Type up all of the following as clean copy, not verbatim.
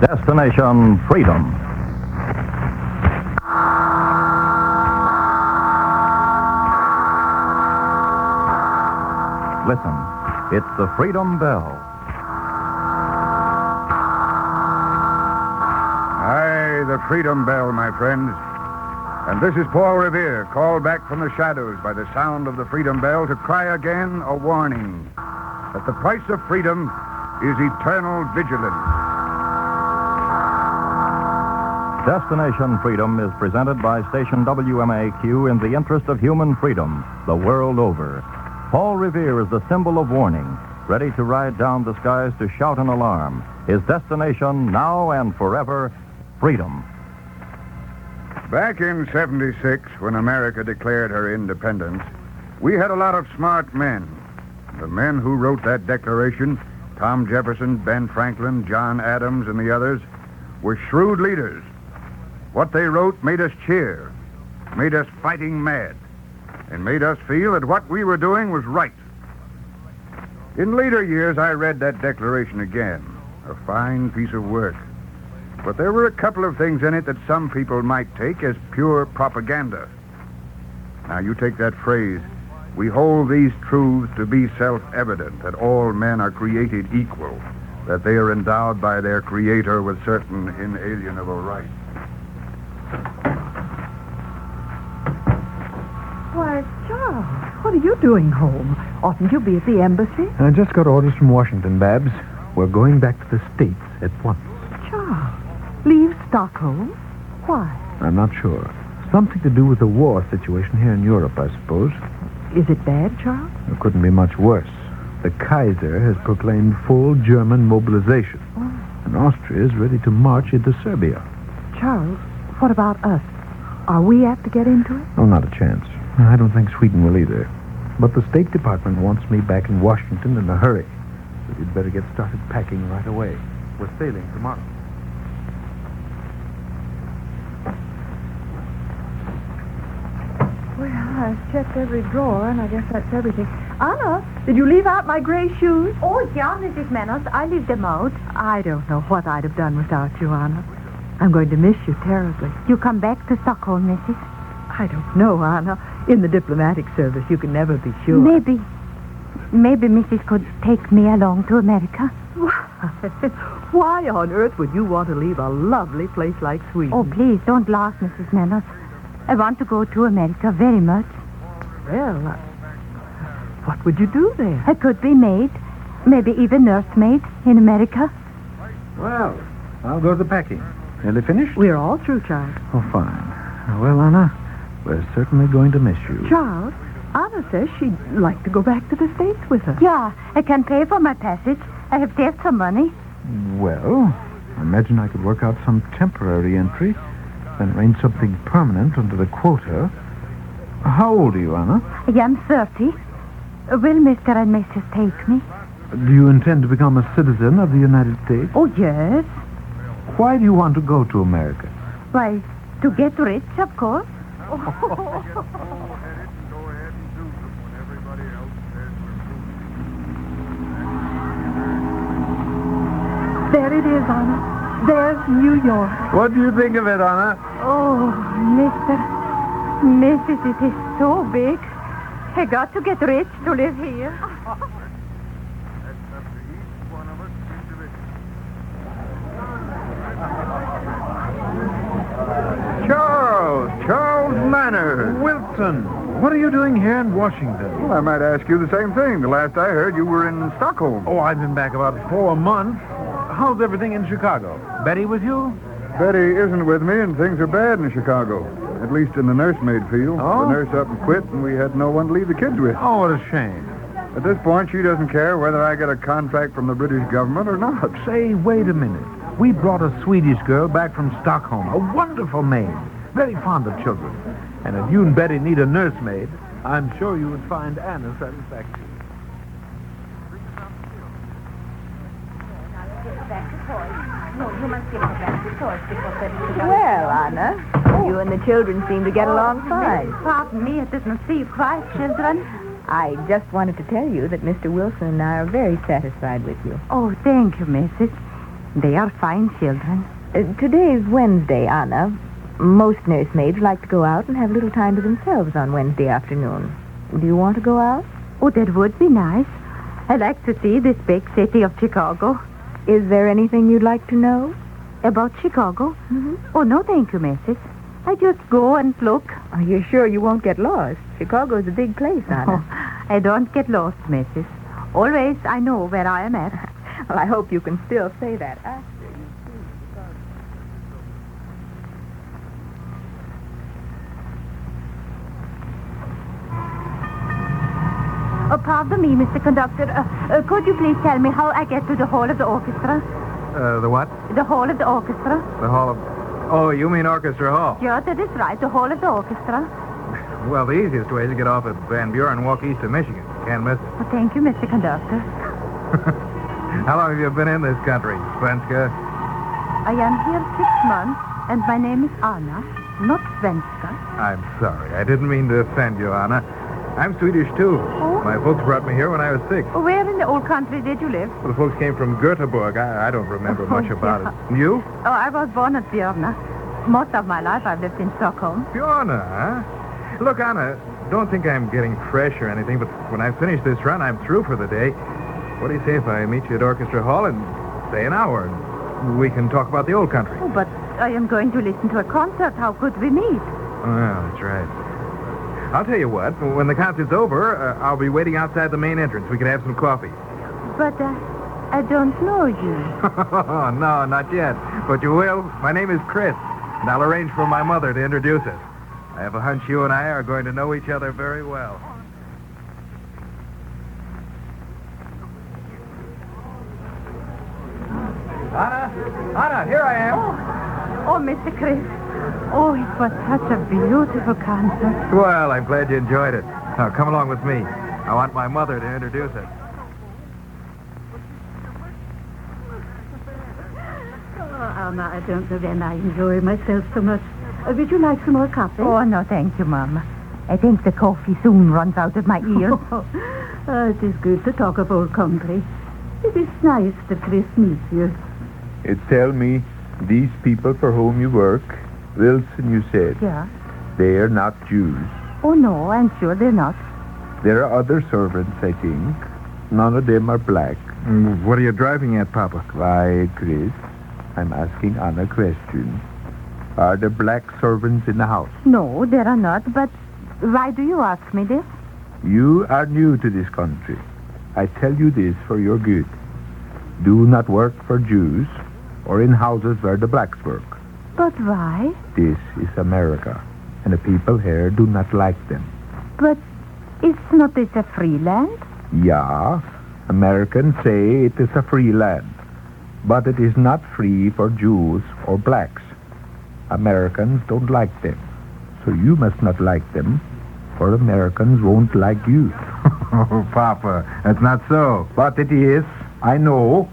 Destination Freedom. Listen, it's the Freedom Bell. Aye, the Freedom Bell, my friends. And this is Paul Revere, called back from the shadows by the sound of the Freedom Bell to cry again a warning that the price of freedom is eternal vigilance. Destination Freedom is presented by station WMAQ in the interest of human freedom the world over. Paul Revere is the symbol of warning, ready to ride down the skies to shout an alarm. His destination, now and forever, freedom. Back in 76, when America declared her independence, we had a lot of smart men. The men who wrote that declaration, Tom Jefferson, Ben Franklin, John Adams, and the others, were shrewd leaders. What they wrote made us cheer, made us fighting mad, and made us feel that what we were doing was right. In later years, I read that declaration again, a fine piece of work. But there were a couple of things in it that some people might take as pure propaganda. Now, you take that phrase, we hold these truths to be self-evident, that all men are created equal, that they are endowed by their Creator with certain inalienable rights. Why, Charles, what are you doing home? Oughtn't you be at the embassy? I just got orders from Washington, Babs. We're going back to the States at once. Charles, leave Stockholm? Why? I'm not sure. Something to do with the war situation here in Europe, I suppose. Is it bad, Charles? It couldn't be much worse. The Kaiser has proclaimed full German mobilization. Oh. And Austria is ready to march into Serbia. Charles, what about us? Are we apt to get into it? Oh, not a chance. I don't think Sweden will either. But the State Department wants me back in Washington in a hurry. So you'd better get started packing right away. We're sailing tomorrow. Well, I've checked every drawer, and I guess that's everything. Anna, did you leave out my gray shoes? Oh, yeah, Mrs. Menos. I leave them out. I don't know what I'd have done without you, Anna. I'm going to miss you terribly. You come back to Stockholm, Mrs. I don't know, Anna. In the diplomatic service, you can never be sure. Maybe Mrs. could take me along to America. Why on earth would you want to leave a lovely place like Sweden? Oh, please, don't laugh, Mrs. Menos. I want to go to America very much. Well, what would you do there? I could be maid, maybe even nursemaid in America. Well, I'll go to the packing. Nearly finished? We're all through, Charles. Oh, fine. Well, Anna, we're certainly going to miss you. Charles, Anna says she'd like to go back to the States with us. Yeah, I can pay for my passage. I have saved some money. Well, I imagine I could work out some temporary entry, then arrange something permanent under the quota. How old are you, Anna? I am 30. Will Mr. and Mrs. take me? Do you intend to become a citizen of the United States? Oh, yes. Why do you want to go to America? Why, to get rich, of course. There it is, Anna. There's New York. What do you think of it, Anna? Oh, Mrs., it is so big. I got to get rich to live here. Charles Manners. Wilson, what are you doing here in Washington? Well, I might ask you the same thing. The last I heard, you were in Stockholm. Oh, I've been back about 4 months. How's everything in Chicago? Betty with you? Betty isn't with me, and things are bad in Chicago. At least in the nursemaid field. Oh? The nurse up and quit, and we had no one to leave the kids with. Oh, what a shame. At this point, she doesn't care whether I get a contract from the British government or not. Say, wait a minute. We brought a Swedish girl back from Stockholm, a wonderful maid, very fond of children. And if you and Betty need a nursemaid, I'm sure you would find Anna satisfactory. No, you must give me back the toys before Betty. Well, Anna, you and the children seem to get along fine. Pardon me, it doesn't seem quite, children. I just wanted to tell you that Mr. Wilson and I are very satisfied with you. Oh, thank you, Mrs. They are fine children. Today's Wednesday, Anna. Most nursemaids like to go out and have a little time to themselves on Wednesday afternoon. Do you want to go out? Oh, that would be nice. I'd like to see this big city of Chicago. Is there anything you'd like to know? About Chicago? Mm-hmm. Oh, no, thank you, Mrs. I just go and look. Are you sure you won't get lost? Chicago's a big place, Anna. Oh, I don't get lost, Mrs. Always I know where I am at. Well, I hope you can still say that after you see Chicago. Oh, pardon me, Mr. Conductor. Could you please tell me how I get to the hall of the orchestra? The what? The hall of the orchestra? The hall of... Oh, you mean Orchestra Hall? Yeah, that is right. The hall of the orchestra. Well, the easiest way is to get off at Van Buren and walk east of Michigan. Can't miss it. Oh, thank you, Mr. Conductor. How long have you been in this country, Svenska? I am here 6 months, and my name is Anna, not Svenska. I'm sorry. I didn't mean to offend you, Anna. I'm Swedish, too. Oh? My folks brought me here when I was 6. Where in the old country did you live? The folks came from Göteborg. I don't remember much about yeah. it. You? Oh, I was born at Björna. Most of my life I've lived in Stockholm. Fiona, huh? Look, Anna, don't think I'm getting fresh or anything, but when I finish this run, I'm through for the day. What do you say if I meet you at Orchestra Hall in, say, an hour, and we can talk about the old country? Oh, but I am going to listen to a concert. How could we meet? Oh, yeah, that's right. I'll tell you what, when the concert's over, I'll be waiting outside the main entrance. We can have some coffee. But I don't know you. No, not yet. But you will. My name is Chris, and I'll arrange for my mother to introduce us. I have a hunch you and I are going to know each other very well. Anna, here I am. Oh, Mr. Chris. Oh, it was such a beautiful concert. Well, I'm glad you enjoyed it. Now, come along with me. I want my mother to introduce us. Oh, Anna, I don't know when I enjoy myself so much. Would you like some more coffee? Oh, no, thank you, Mama. I think the coffee soon runs out of my ears. It is good to talk of old country. It is nice that Chris meets you. Tell me, these people for whom you work, Wilson, you said, Yeah. they are not Jews. Oh, no, I'm sure they're not. There are other servants, I think. None of them are black. What are you driving at, Papa? Why, Chris, I'm asking Anna a question. Are there black servants in the house? No, there are not, but why do you ask me this? You are new to this country. I tell you this for your good. Do not work for Jews or in houses where the blacks work. But why? This is America, and the people here do not like them. But is not this a free land? Yeah, Americans say it is a free land, but it is not free for Jews or blacks. Americans don't like them, so you must not like them, or Americans won't like you. Oh, Papa, that's not so. But it is, I know.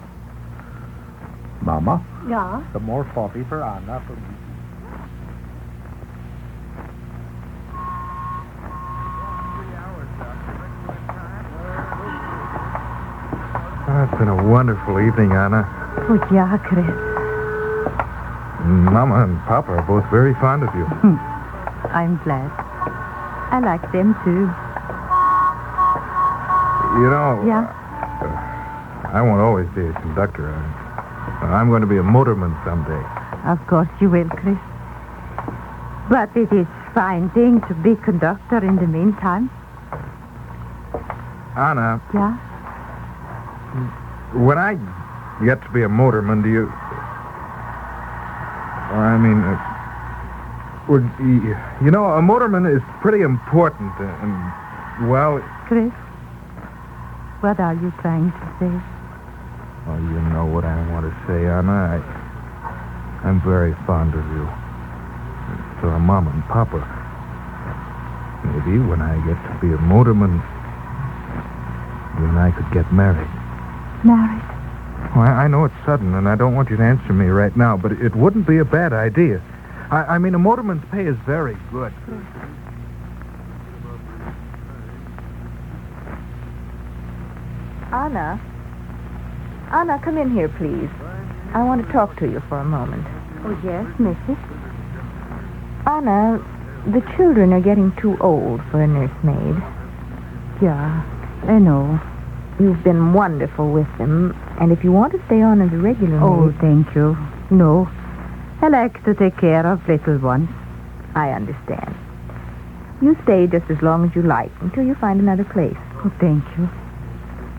Mama, Yeah? some more coffee for Anna. Oh, it's been a wonderful evening, Anna. Oh, yeah, Chris. Mama and Papa are both very fond of you. I'm glad. I like them, too. You know... Yeah? I won't always be a conductor. I'm going to be a motorman someday. Of course you will, Chris. But it is fine thing to be conductor in the meantime. Anna, Yeah? when I get to be a motorman, do you... I mean, you know, a motorman is pretty important, and, well... Chris, what are you trying to say? Oh, you know what I want to say, Anna. I'm very fond of you. So are Mom and Papa. Maybe when I get to be a motorman, you and I could get married. Married? Well, I know it's sudden, and I don't want you to answer me right now, but it wouldn't be a bad idea. I mean, a motorman's pay is very good. Anna, come in here, please. I want to talk to you for a moment. Oh, yes, Mrs. Anna, the children are getting too old for a nursemaid. Yeah, I know. You've been wonderful with them, and if you want to stay on as a regular Oh, maid... thank you. No. I like to take care of little ones. I understand. You stay just as long as you like, until you find another place. Oh, thank you.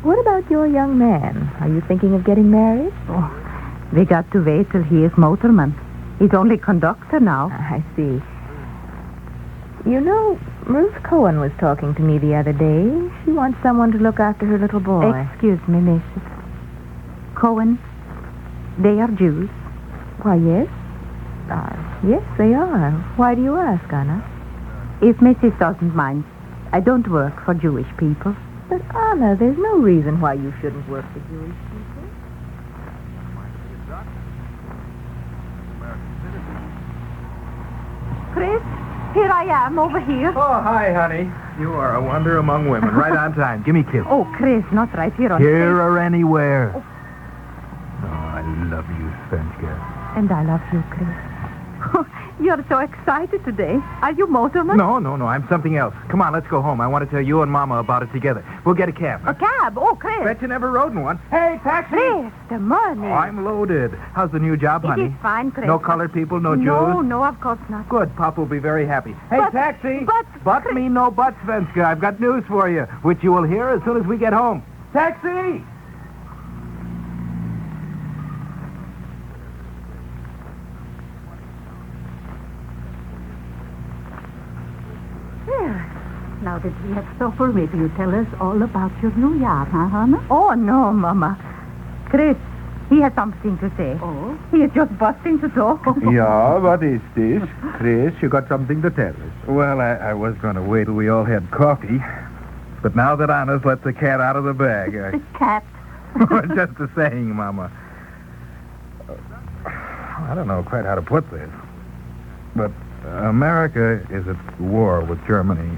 What about your young man? Are you thinking of getting married? Oh, we got to wait till he is motorman. He's only conductor now. I see. You know, Ruth Cohen was talking to me the other day. She wants someone to look after her little boy. Excuse me, Mrs. Cohen, they are Jews. Why, yes. Yes, they are. Why do you ask, Anna? If Mrs. doesn't mind, I don't work for Jewish people. But, Anna, there's no reason why you shouldn't work for Jewish people. Chris, here I am, over here. Oh, hi, honey. You are a wonder among women. Right on time. Give me a kiss. Oh, Chris, not right here on Here stage. or anywhere. Oh, I love you, Svenska. And I love you, Chris. You're so excited today. Are you motorman? No, I'm something else. Come on, let's go home. I want to tell you and Mama about it together. We'll get a cab. A cab? Oh, Chris. Bet you never rode in one. Hey, taxi! Chris, the money. Oh, I'm loaded. How's the new job, honey? It is fine, Chris. No colored people, no Jews? No, of course not. Good. Pop will be very happy. Hey, But- taxi! but- me no but, Svenska. I've got news for you, which you will hear as soon as we get home. Taxi! There. Now that we have supper, maybe you tell us all about your new yard, huh, Hannah? Oh, no, Mama. Chris, he has something to say. Oh? He is just busting to talk. Yeah, what is this? Chris, you got something to tell us. Well, I was going to wait till we all had coffee. But now that Anna's let the cat out of the bag, The cat. just a saying, Mama. I don't know quite how to put this. But America is at war with Germany.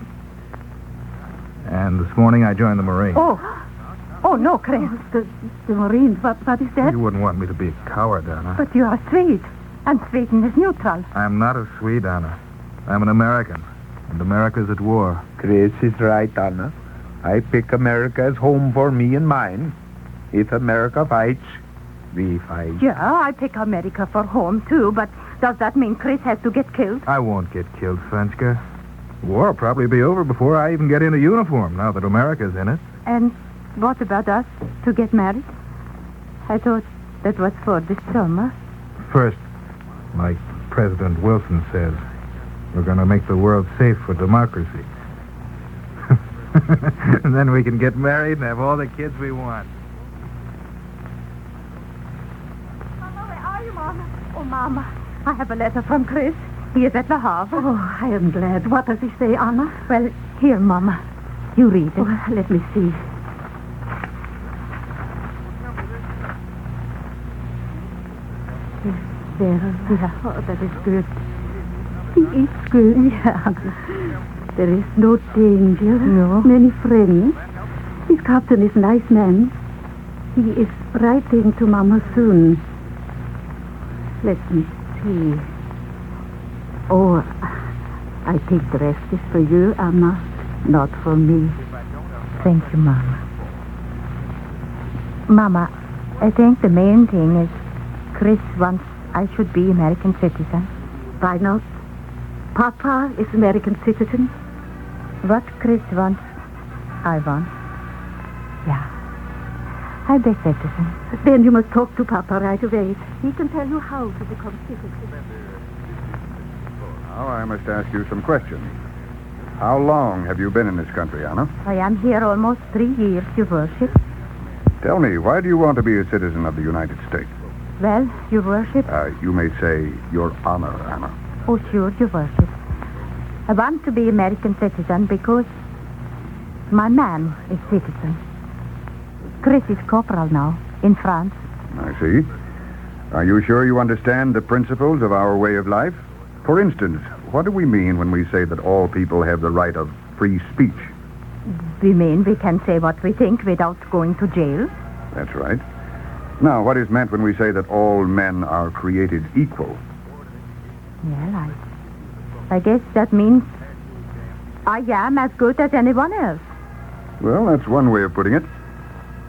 And this morning I joined the Marines. Oh, no, Chris. The Marines. What is that? You wouldn't want me to be a coward, Anna. But you are Swede, and Sweden is neutral. I'm not a Swede, Anna. I'm an American. And America's at war. Chris is right, Anna. I pick America as home for me and mine. If America fights, we fight. Yeah, I pick America for home, too, but does that mean Chris has to get killed? I won't get killed, Svenska. The war will probably be over before I even get into uniform, now that America's in it. And what about us, to get married? I thought that was for this summer. First, like President Wilson says, we're going to make the world safe for democracy. And then we can get married and have all the kids we want. Mama, where are you, Mama? Oh, Mama, I have a letter from Chris. He is at Le Havre. Oh, I am glad. What does he say, Anna? Well, here, Mama. You read it. Oh, let me see. There. Yeah. Oh, that is good. He is good. Yeah. There is no danger. No. Many friends. His captain is a nice man. He is writing to Mama soon. Let me see. Oh, I think the rest is for you, Anna, not for me. Thank you, Mama. Mama, I think the main thing is Chris wants I should be American citizen. Why not? Papa is American citizen. What Chris wants, I want. Yeah. I'll be citizen. Then you must talk to Papa right away. He can tell you how to become citizen. Now I must ask you some questions. How long have you been in this country, Anna? I am here almost 3 years, Your Worship. Tell me, why do you want to be a citizen of the United States? Well, Your Worship. You may say, Your Honor, Anna. Oh, sure, Your Worship. I want to be American citizen because my man is citizen. Chris is corporal now in France. I see. Are you sure you understand the principles of our way of life? For instance, what do we mean when we say that all people have the right of free speech? We mean we can say what we think without going to jail? That's right. Now, what is meant when we say that all men are created equal? Well, I guess that means I am as good as anyone else. Well, that's one way of putting it.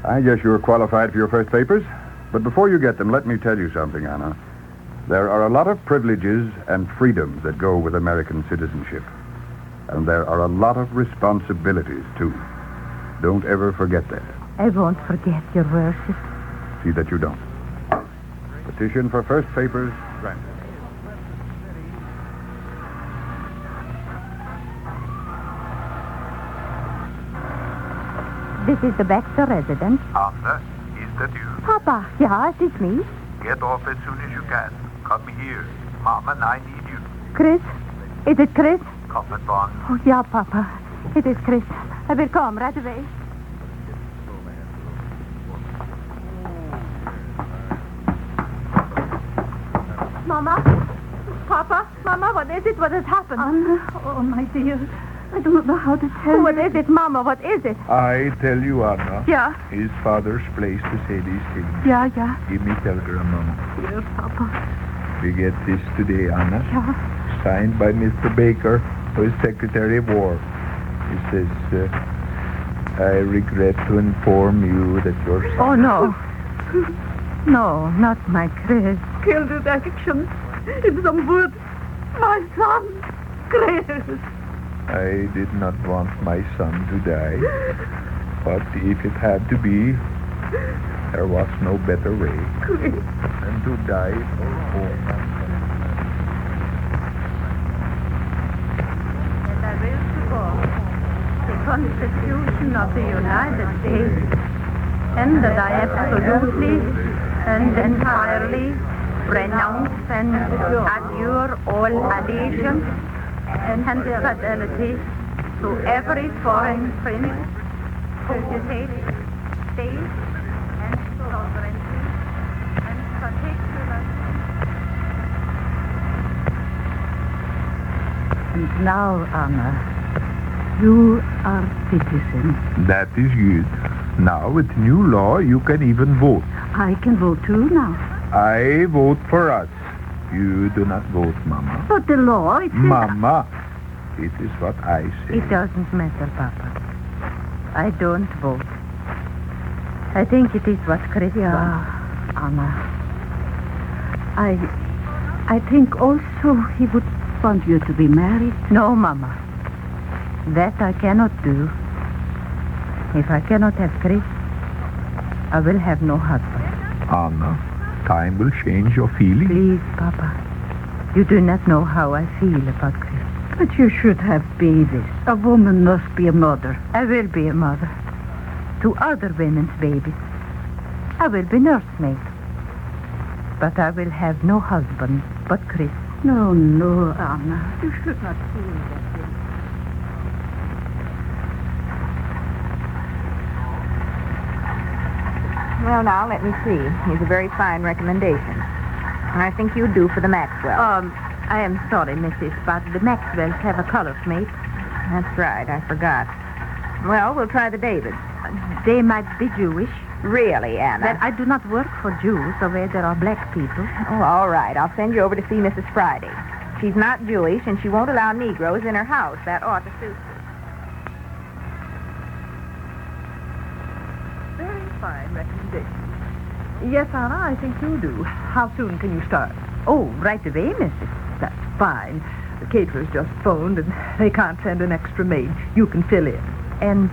I guess you're qualified for your first papers. But before you get them, let me tell you something, Anna. There are a lot of privileges and freedoms that go with American citizenship. And there are a lot of responsibilities, too. Don't ever forget that. I won't forget, Your Worship. See that you don't. Petition for first papers granted. This is the Baxter residence. Anna, is that you? Papa, yes, it's me. Get off as soon as you can. Come here. Mama and I need you. Chris? Is it Chris? Come at once. Oh, yeah, Papa. It is Chris. I will come right away. Mama? Papa? Mama, what is it? What has happened? Anna, oh, my dear. I don't know how to tell What you. is it, Mama? What is it? I tell you, Anna. Yeah. His father's place to say these things. Yeah. Give me telegram, Mama. Yes, Papa. We get this today, Anna. Yeah. Signed by Mr. Baker, who is Secretary of War. He says, I regret to inform you that your son... Oh, no. No, not my Chris. Killed with action in some wood. My son, Chris. I did not want my son to die. But if it had to be, there was no better way than to die for home. That I will support the Constitution of the United States, and that I absolutely and entirely renounce and adjure all allegiance and fidelity to every foreign prince, potestate, state, and sovereignty, and particularly... And now, Anna, you are citizen. That is good. Now, with new law, you can even vote. I can vote too now. I vote for us. You do not vote, Mama. But the law, it says... Mama, it is what I say. It doesn't matter, Papa. I don't vote. I think it is what Chris wants. Anna. I think also he would want you to be married. No, Mama. That I cannot do. If I cannot have Chris, I will have no husband. Anna, time will change your feelings. Please, Papa. You do not know how I feel about Chris. But you should have babies. A woman must be a mother. I will be a mother to other women's babies. I will be nursemaid. But I will have no husband but Chris. No, Anna. You should not feel that way. Well, now, let me see. He's a very fine recommendation. And I think you do for the Maxwell. I am sorry, Mrs., but the Maxwells have a colored mate. That's right. I forgot. Well, we'll try the Davids. They might be Jewish. Really, Anna? Well, I do not work for Jews, so where there are black people. Oh, all right. I'll send you over to see Mrs. Friday. She's not Jewish, and she won't allow Negroes in her house. That ought to suit you. Very fine recommendation. Yes, Anna, I think you do. How soon can you start? Oh, right away, Mrs. That's fine. The caterer's just phoned, and they can't send an extra maid. You can fill in. And,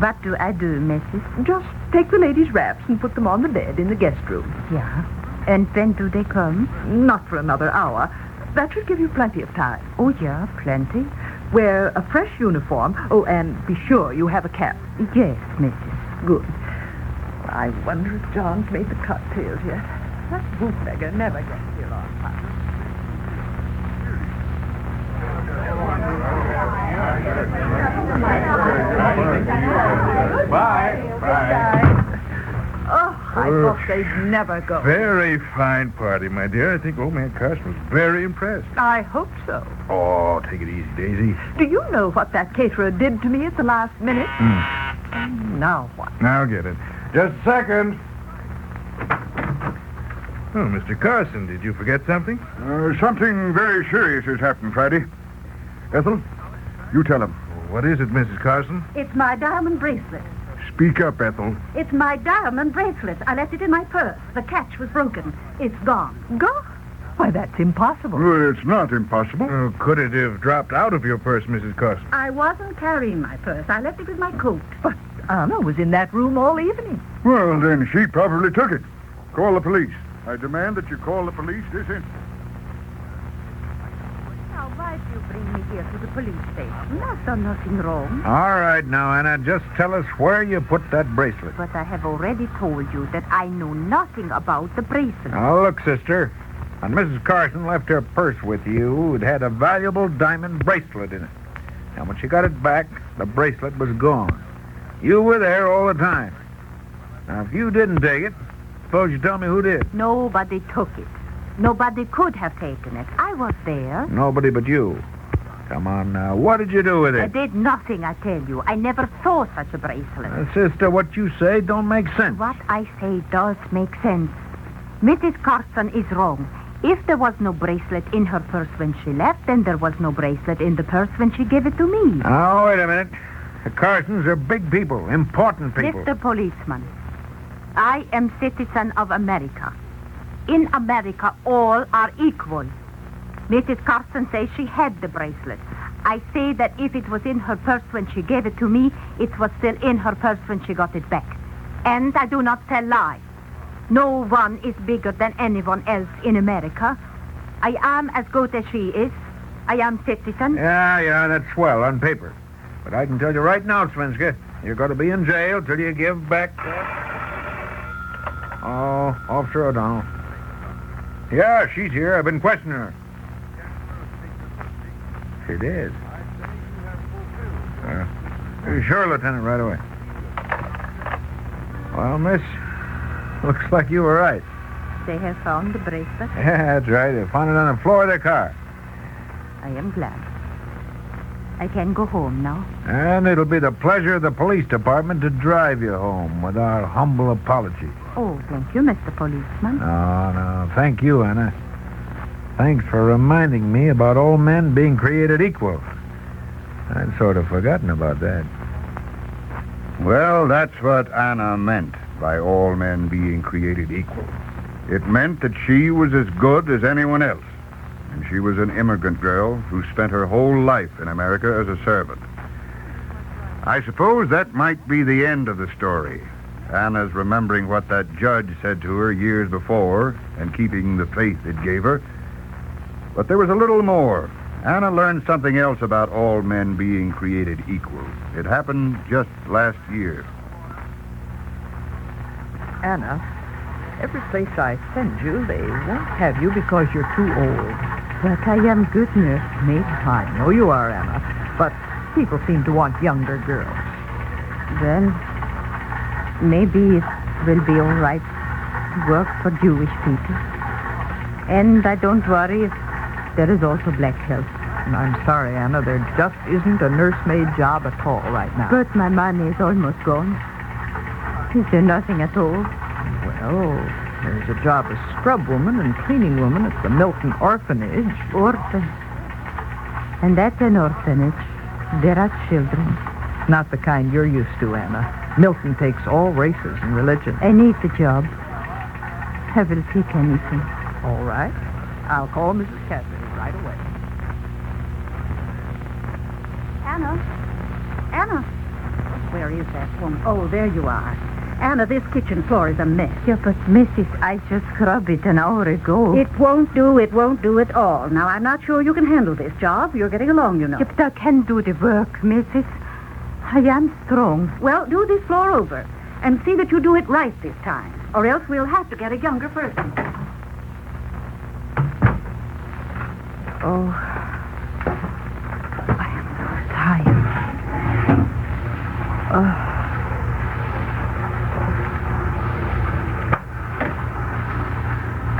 what do I do, Mrs.? Just take the ladies' wraps and put them on the bed in the guest room. Yeah. And when do they come? Not for another hour. That should give you plenty of time. Oh, yeah, plenty. Wear a fresh uniform. Oh, and be sure you have a cap. Yes, Mrs. Good. I wonder if John's made the cocktails yet. That bootlegger never gets here on time. Bye. Oh, I thought they'd never go. Very fine party, my dear. I think old man Carson was very impressed. I hope so. Oh, take it easy, Daisy. Do you know what that caterer did to me at the last minute? Now what? Now get it. Just a second. Oh, Mr. Carson, did you forget something? Something very serious has happened, Friday. Ethel, you tell him. What is it, Mrs. Carson? It's my diamond bracelet. Speak up, Ethel. It's my diamond bracelet. I left it in my purse. The catch was broken. It's gone. Go? Why, that's impossible. Well, it's not impossible. Could it have dropped out of your purse, Mrs. Carson? I wasn't carrying my purse. I left it with my coat. But Anna was in that room all evening. Well, then she probably took it. Call the police. I demand that you call the police this instant. Now, why do you bring me here to the police station? I've done nothing wrong. All right, now, Anna, just tell us where you put that bracelet. But I have already told you that I know nothing about the bracelet. Now, look, sister. When Mrs. Carson left her purse with you, it had a valuable diamond bracelet in it. And when she got it back, the bracelet was gone. You were there all the time. Now, if you didn't take it, suppose you tell me who did. Nobody took it. Nobody could have taken it. I was there. Nobody but you. Come on now. What did you do with I it? did nothing, I tell you. I never saw such a bracelet. Sister, what you say don't make sense. What I say does make sense. Mrs. Carson is wrong. If there was no bracelet in her purse when she left, then there was no bracelet in the purse when she gave it to me. Now, wait a minute. The Carsons are big people, important people. Mr. Policeman, I am citizen of America. In America, all are equal. Mrs. Carson says she had the bracelet. I say that if it was in her purse when she gave it to me, it was still in her purse when she got it back. And I do not tell lies. No one is bigger than anyone else in America. I am as good as she is. I am citizen. Yeah, that's swell on paper. But I can tell you right now, Svenska, you're going to be in jail till you give back that... Oh, Officer O'Donnell. Yeah, she's here. I've been questioning her. She did. Sure, Lieutenant, right away. Well, miss, looks like you were right. They have found the bracelet. Yeah, that's right. They found it on the floor of their car. I am glad. I can go home now. And it'll be the pleasure of the police department to drive you home with our humble apology. Oh, thank you, Mr. Policeman. No. Thank you, Anna. Thanks for reminding me about all men being created equal. I'd sort of forgotten about that. Well, that's what Anna meant by all men being created equal. It meant that she was as good as anyone else. And she was an immigrant girl who spent her whole life in America as a servant. I suppose that might be the end of the story. Anna's remembering what that judge said to her years before and keeping the faith it gave her. But there was a little more. Anna learned something else about all men being created equal. It happened just last year. Anna, every place I send you, they won't have you because you're too old. But I am good nursemaid. I know you are, Anna. But people seem to want younger girls. Well, maybe it will be all right to work for Jewish people. And I don't worry if there is also black help. I'm sorry, Anna, there just isn't a nursemaid job at all right now. But my money is almost gone. Is there nothing at all? Well, there's a job as scrub woman and cleaning woman at the Milton Orphanage. Orphan. And at an orphanage, there are children. Not the kind you're used to, Anna. Milton takes all races and religions. I need the job. I will take anything. All right. I'll call Mrs. Cassidy right away. Anna? Where is that woman? Oh, there you are. Anna, this kitchen floor is a mess. Yeah, but Mrs., I just scrubbed it an hour ago. It won't do at all. Now, I'm not sure you can handle this job. You're getting along, you know. Yeah, but I can do the work, Mrs. I am strong. Well, do this floor over and see that you do it right this time, or else we'll have to get a younger person. Oh, I am so tired.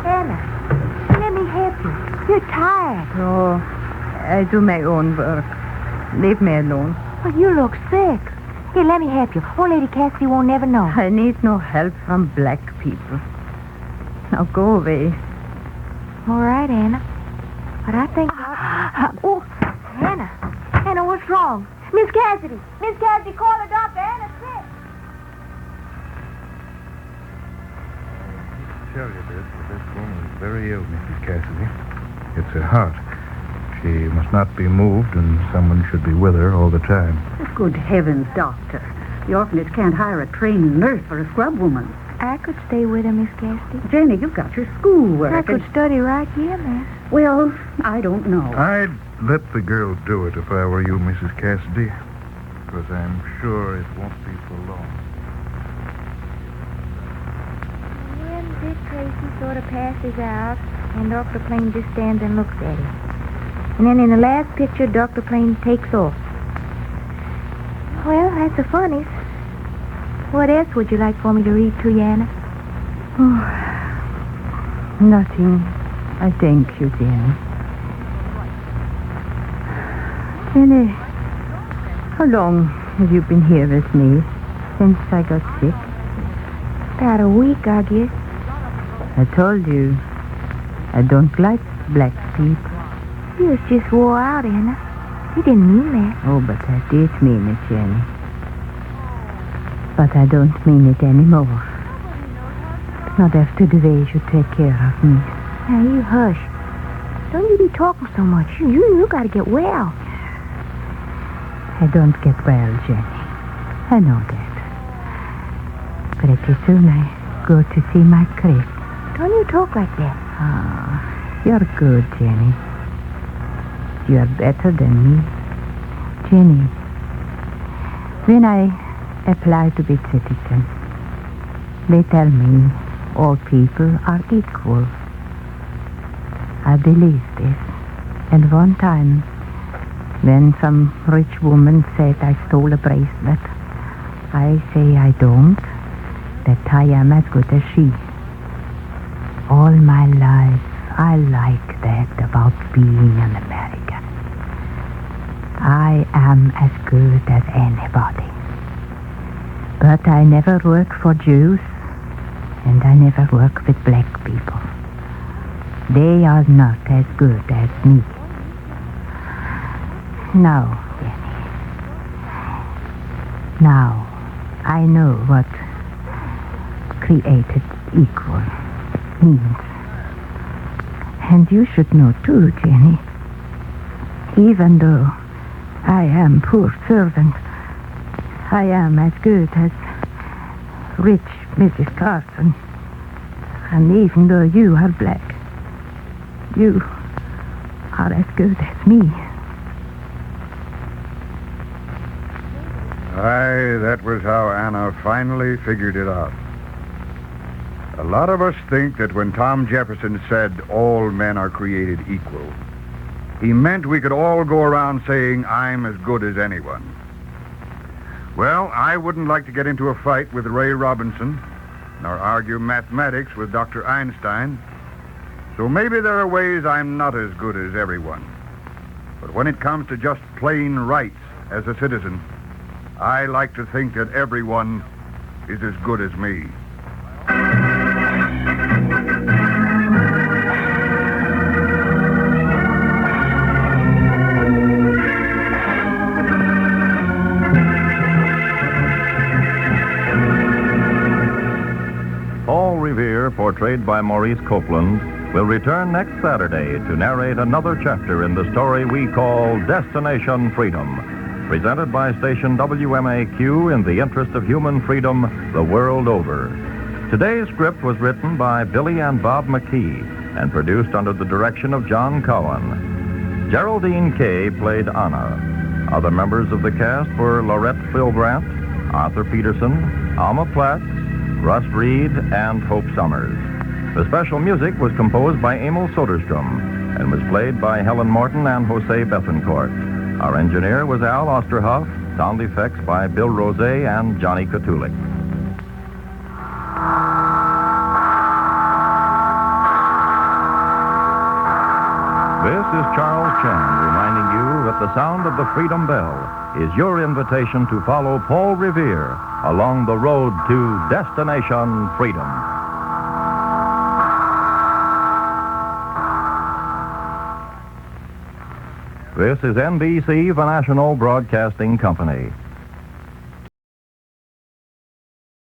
Anna, let me help you. You're tired. Oh, I do my own work. Leave me alone. Well, you look sick. Here, let me help you. Old Lady Cassidy won't never know. I need no help from black people. Now go away. All right, Anna. But I think... Oh, Anna. Anna, what's wrong? Miss Cassidy. Miss Cassidy, call the doctor. Anna's sick. I tell you this, but this woman is very ill, Mrs. Cassidy. It's her heart. She must not be moved, and someone should be with her all the time. Good heavens, Doctor. The orphanage can't hire a trained nurse for a scrub woman. I could stay with her, Miss Cassidy. Jenny, you've got your schoolwork. I could study right here, miss. Well, I don't know. I'd let the girl do it if I were you, Mrs. Cassidy, because I'm sure it won't be for long. Then Dick Tracy sort of passes out, and Dr. Plain just stands and looks at him. And then in the last picture, Dr. Plain takes off. Well, that's the funniest. What else would you like for me to read to you, Anna? Oh, nothing. I thank you, Jenny. Jenny, how long have you been here with me since I got sick? About a week, I guess. I told you, I don't like black people. You was just wore out, Anna. You didn't mean that. Oh, but I did mean it, Jenny. But I don't mean it anymore. Not after the way you take care of me. Now, you hush. Don't you be talking so much. You got to get well. I don't get well, Jenny. I know that. Pretty soon I go to see my Chris. Don't you talk like that. Ah, you're good, Jenny. You're better than me. Jenny, when I apply to be citizen, they tell me all people are equal. I believe this. And one time, when some rich woman said I stole a bracelet, I say I don't, that I am as good as she. All my life, I like that about being an American. I am as good as anybody. But I never work for Jews, and I never work with black people. They are not as good as me. Now, Jenny. Now, I know what created equal means. And you should know too, Jenny. Even though I am poor servant, I am as good as rich Mrs. Carson. And even though you are black, you are as good as me. Aye, that was how Anna finally figured it out. A lot of us think that when Tom Jefferson said all men are created equal, he meant we could all go around saying I'm as good as anyone. Well, I wouldn't like to get into a fight with Ray Robinson, nor argue mathematics with Dr. Einstein, so maybe there are ways I'm not as good as everyone. But when it comes to just plain rights as a citizen, I like to think that everyone is as good as me. Paul Revere, portrayed by Maurice Copeland, will return next Saturday to narrate another chapter in the story we call Destination Freedom, presented by station WMAQ in the interest of human freedom the world over. Today's script was written by Billy and Bob McKee and produced under the direction of John Cowan. Geraldine Kay played Anna. Other members of the cast were Laurette Philbrandt, Arthur Peterson, Alma Platt, Russ Reed, and Hope Summers. The special music was composed by Emil Soderstrom and was played by Helen Morton and Jose Bethencourt. Our engineer was Al Osterhoff, sound effects by Bill Rose and Johnny Katulik. This is Charles Chan reminding you that the sound of the Freedom Bell is your invitation to follow Paul Revere along the road to Destination Freedom. This is NBC, the National Broadcasting Company.